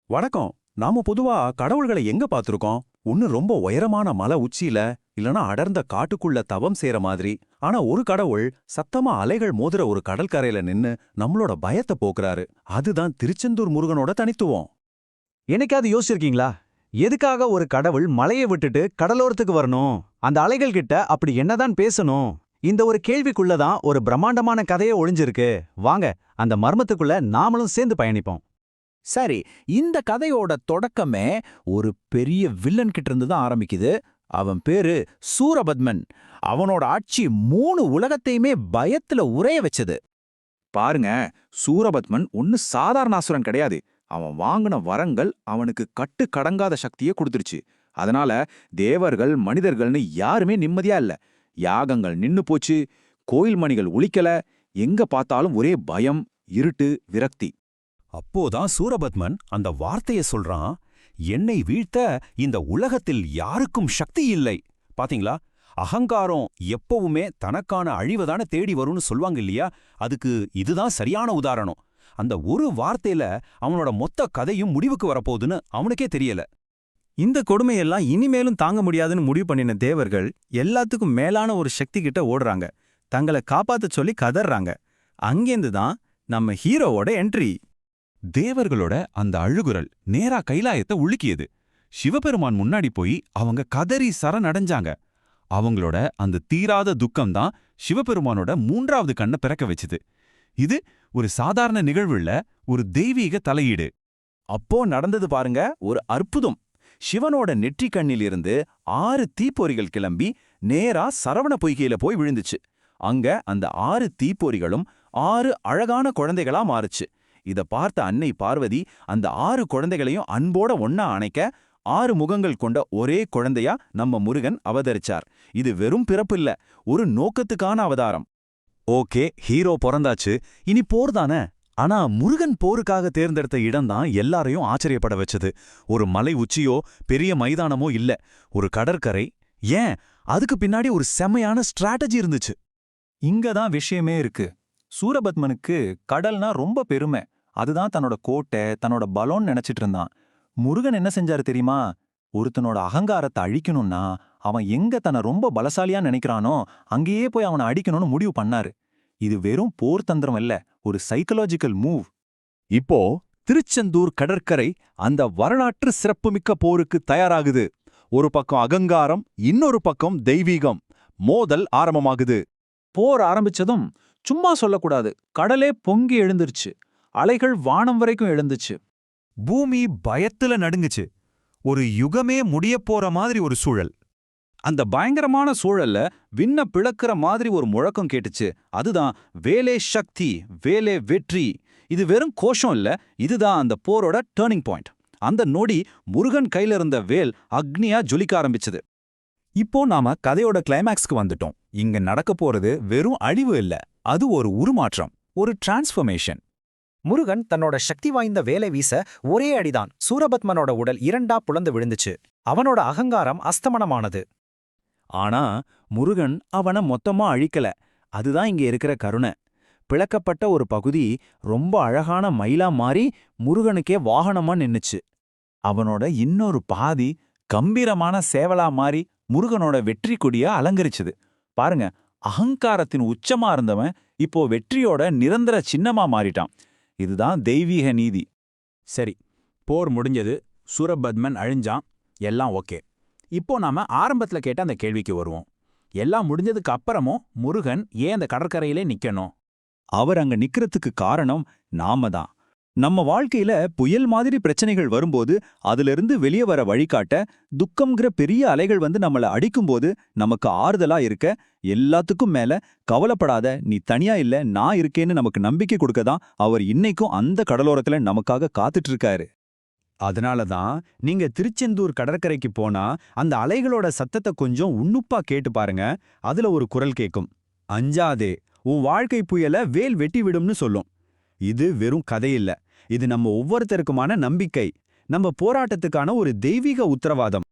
வணக்கம். நாம பொதுவா கடவுள்களை எங்க பார்த்திருக்கோம்? ஒண்ணு ரொம்ப உயரமான மலை உச்சியில, இல்லனா அடர்ந்த காட்டுக்குள்ள தவம் செய்யற மாதிரி. ஆனா ஒரு கடவுள் சத்தமா அலைகள் மோதுற ஒரு கடற்கரையில நின்னு நம்மளோட பயத்தை போக்குறாரு. அதுதான் திருச்செந்தூர் முருகனோட தனித்துவம். என்னைக்காவது யோசிச்சிருக்கீங்களா? எதுக்காக ஒரு கடவுள் மலையை விட்டுட்டு கடலோரத்துக்கு வரணும்? அந்த அலைகள் கிட்ட அப்படி என்னதான் பேசணும்? இந்த ஒரு கேள்விக்குள்ள தான் ஒரு பிரம்மாண்டமான கதையே ஒளிஞ்சிருக்கு. வாங்க, அந்த மர்மத்துக்குள்ள நாமளும் சேர்ந்து பயணிப்போம். சரி, இந்த கதையோட தொடக்கமே ஒரு பெரிய வில்லன் கிட்ட இருந்து தான் ஆரம்பிக்குது. அவன் பேரு சூரபத்மன். அவனோட ஆட்சி 3 உலகத்தையுமே பயத்துல உறைய வச்சது. பாருங்க, சூரபத்மன் ஒன்னு சாதாரண அசுரன் கிடையாது. அவன் வாங்கின வரங்கள் அவனுக்கு கட்டு கடங்காத சக்தியை கொடுத்துருச்சு. அதனால தேவர்கள் மனிதர்கள்னு யாருமே நிம்மதியா இல்ல. யாகங்கள் நின்னு போச்சு, கோயில் மணிகள் ஒலிக்கல, எங்க பார்த்தாலும் ஒரே பயம், இருட்டு, விரக்தி. அப்போதான் சூரபத்மன் அந்த வார்த்தைய சொல்றான். என்னை வீழ்த்த இந்த உலகத்தில் யாருக்கும் சக்தி இல்லை. பாத்தீங்களா? அகங்காரம் எப்பவுமே தனக்கான அழிவுதான தேடி வரும்னு சொல்வாங்க இல்லையா? அதுக்கு இதுதான் சரியான உதாரணம். அந்த ஒரு வார்த்தையில அவனோட மொத்த கதையும் முடிவுக்கு வரப்போகுதுன்னு அவனுக்கே தெரியல. இந்த கொடுமையெல்லாம் இனிமேலும் தாங்க முடியாதுன்னு முடிவு பண்ணின தேவர்கள் எல்லாத்துக்கும் மேலான ஒரு சக்தி கிட்ட ஓடுறாங்க. தங்களை காப்பாத்த சொல்லி கதறாங்க. அங்கேந்து தான் நம்ம ஹீரோவோட என்ட்ரி. தேவர்களோட அந்த அழுகுரல் நேரா கைலாயத்தை உலுக்கியது. சிவபெருமான் முன்னாடி போய் அவங்க கதறி சரணடைஞ்சாங்க. அவங்களோட அந்த தீராத துக்கம்தான் சிவபெருமானோட 3வது கண்ணை பிறக்க வச்சுது. இது ஒரு சாதாரண நிகழ்வு இல்ல, ஒரு தெய்வீக தலையீடு. அப்போ நடந்தது பாருங்க, ஒரு அற்புதம். சிவனோட நெற்றி கண்ணிலிருந்து 6 தீப்பொறிகள் கிளம்பி நேரா சரவண பொய்கையில போய் விழுந்துச்சு. அங்க அந்த 6 தீப்பொறிகளும் 6 அழகான குழந்தைகளா மாறுச்சு. இத பார்த்த அன்னை பார்வதி அந்த 6 குழந்தைகளையும் அன்போட ஒன்னா அணைக்க 6 முகங்கள் கொண்ட ஒரே குழந்தையா நம்ம முருகன் அவதரிச்சார். இது வெறும் பிறப்பு இல்ல, ஒரு நோக்கத்துக்கான அவதாரம். ஓகே, ஹீரோ பிறந்தாச்சு, இனி போர் தானே. ஆனா முருகன் போருக்காக தேர்ந்தெடுத்த இடம்தான் எல்லாரையும் ஆச்சரியப்பட வச்சது. ஒரு மலை உச்சியோ பெரிய மைதானமோ இல்ல, ஒரு கடற்கரை. ஏன், அதுக்கு பின்னாடி ஒரு செம்மையான ஸ்ட்ராட்டஜி இருந்துச்சு. இங்கதான் விஷயமே இருக்கு. சூரபத்மனுக்கு கடல்னா ரொம்ப பெருமை. அதுதான் தன்னோட கோட்டை, தன்னோட பலம்னு நினைச்சிட்டு இருந்தான். முருகன் என்ன செஞ்சாரு தெரியுமா? ஒருத்தனோட அகங்காரத்தை அழிக்கணும்னா அவன் எங்க தன்னை ரொம்ப பலசாலியா நினைக்கிறானோ அங்கேயே போய் அவனை அடிக்கணும்னு முடிவு பண்ணாரு. இது வெறும் போர் தந்திரம் இல்ல, ஒரு சைக்கலாஜிக்கல் மூவ். இப்போ திருச்செந்தூர் கடற்கரை அந்த வரலாற்று சிறப்புமிக்க போருக்கு தயாராகுது. ஒரு பக்கம் அகங்காரம், இன்னொரு பக்கம் தெய்வீகம். மோதல் ஆரம்பமாகுது. போர் ஆரம்பிச்சதும் சும்மா சொல்லக்கூடாது, கடலே பொங்கி எழுந்துருச்சு. அலைகள் வானம் வரைக்கும் எழுந்துச்சு. பூமி பயத்துல நடுங்குச்சு. ஒரு யுகமே முடியப் போற மாதிரி ஒரு சூழல். அந்த பயங்கரமான சூழல்ல விண்ண பிளக்கிற மாதிரி ஒரு முழக்கம் கேட்டுச்சு. அதுதான் வேலே சக்தி, வேலே வெற்றி. இது வெறும் கோஷம் இல்ல, இதுதான் அந்த போரோட டேர்னிங் பாயிண்ட். அந்த நொடி முருகன் கையில இருந்த வேல் அக்னியா ஜொலிக்க ஆரம்பிச்சது. இப்போ நாம கதையோட கிளைமேக்ஸ்க்கு வந்துட்டோம். இங்க நடக்க போறது வெறும் அழிவு இல்ல, அது ஒரு உருமாற்றம், ஒரு டிரான்ஸ்ஃபர்மேஷன். முருகன் தன்னோட சக்தி வாய்ந்த வேலை வீச ஒரே அடிதான் சூரபத்மனோட உடல் 2ஆ புலந்து விழுந்துச்சு. அவனோட அகங்காரம் அஸ்தமனமானது. ஆனா முருகன் அவனை மொத்தமா அழிக்கல. அதுதான் இங்க இருக்கிற கருணை. பிளக்கப்பட்ட ஒரு பகுதி ரொம்ப அழகான மயிலா மாறி முருகனுக்கே வாகனமா நின்னுச்சு. அவனோட இன்னொரு பாதி கம்பீரமான சேவலா மாறி முருகனோட வெற்றி கொடியா அலங்கரிச்சுது. பாருங்க, அகங்காரத்தின் உச்சமா இருந்தவன் இப்போ வெற்றியோட நிரந்தர சின்னமா மாறிட்டான். இதுதான் தெய்வீக நீதி. சரி, போர் முடிஞ்சது, சூரபத்மன் அழிஞ்சான், எல்லாம் ஓகே. இப்போ நாம ஆரம்பத்துல கேட்ட அந்த கேள்விக்கு வருவோம். எல்லாம் முடிஞ்சதுக்கு அப்புறமும் முருகன் ஏன் அந்த கடற்கரையிலே நிக்கணும்? அவர் அங்க நிக்கிறதுக்கு காரணம் நாம தான். நம்ம வாழ்க்கையில புயல் மாதிரி பிரச்சனைகள் வரும்போது அதிலிருந்து வெளியே வர வழிகாட்ட துக்கம்ங்கிற பெரிய அலைகள் வந்து நம்மள அடிக்கும்போது நமக்கு ஆறுதலா இருக்க, எல்லாத்துக்கும் மேல கவலைப்படாத, நீ தனியா இல்ல, நான் இருக்கேன்னு நமக்கு நம்பிக்கை கொடுக்கதான் அவர் இன்னைக்கும் அந்த கடலோரத்துல நமக்காக காத்துட்டு இருக்காரு. அதனால தான் நீங்க திருச்செந்தூர் கடற்கரைக்கு போனா அந்த அலைகளோட சத்தத்தை கொஞ்சம் உன்னுப்பா கேட்டு பாருங்க. அதுல ஒரு குரல் கேட்கும், அஞ்சாதே, உன் வாழ்க்கை புயல வேல் வெட்டி விடும்னு சொல்லும். இது வெறும் கதையில்ல, இது நம்ம ஒவ்வொருத்தருக்குமான நம்பிக்கை, நம்ம போராட்டத்துக்கான ஒரு தெய்வீக உத்தரவாதம்.